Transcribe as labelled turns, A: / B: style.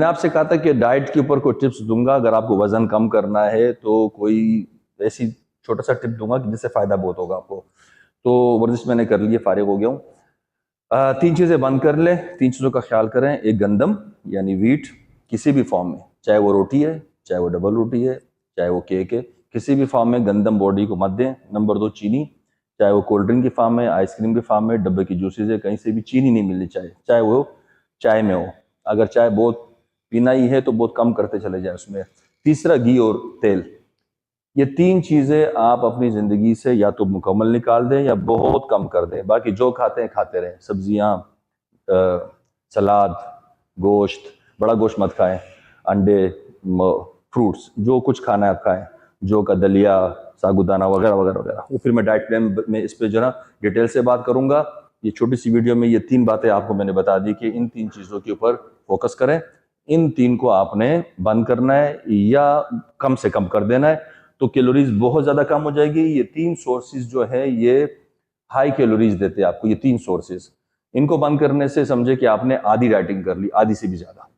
A: मैंने आपसे कहा था कि डाइट के ऊपर कोई टिप्स दूंगा, अगर आपको वजन कम करना है तो कोई ऐसी छोटा सा टिप दूंगा कि जिससे फायदा बहुत होगा आपको। तो वर्जिश मैंने कर ली है, फारिग हो गया हूँ। तीन चीजें बंद कर ले, तीन चीजों का ख्याल करें। एक, गंदम यानी वीट किसी भी फॉर्म में, चाहे वो रोटी है, चाहे वो डबल रोटी है, चाहे वो केक है, किसी भी फॉर्म में गंदम बॉडी को मत दें। नंबर 2, चीनी, चाहे वो कोल्ड ड्रिंक की फॉर्म में, आइसक्रीम की फॉर्म में, डब्बे की जूसेज है, कहीं से भी चीनी नहीं मिलनी चाहिए, चाहे वो चाय में हो। अगर चाय बहुत पीना ही है तो बहुत कम करते चले जाए उसमें। तीसरा, घी और तेल। ये तीन चीजें आप अपनी जिंदगी से या तो मुकम्मल निकाल दें या बहुत कम कर दें। बाकी जो खाते हैं खाते रहें, सब्जियां, सलाद, गोश्त, बड़ा गोश्त मत खाएं, अंडे, फ्रूट्स, जो कुछ खाना है आप खाएं, जो का दलिया, साबूदाना वगैरह वगैरह वगैरह। वो फिर मैं डाइट प्लान में इस पे जरा डिटेल से बात करूंगा। ये छोटी सी वीडियो में ये तीन बातें आपको मैंने बता दी कि इन तीन चीजों के ऊपर फोकस करें। इन तीन को आपने बंद करना है या कम से कम कर देना है, तो कैलोरीज बहुत ज्यादा कम हो जाएगी। ये तीन सोर्सेज जो है ये हाई कैलोरीज देते हैं आपको, ये तीन सोर्सेज। इनको बंद करने से समझे कि आपने आधी डाइटिंग कर ली, आधी से भी ज्यादा।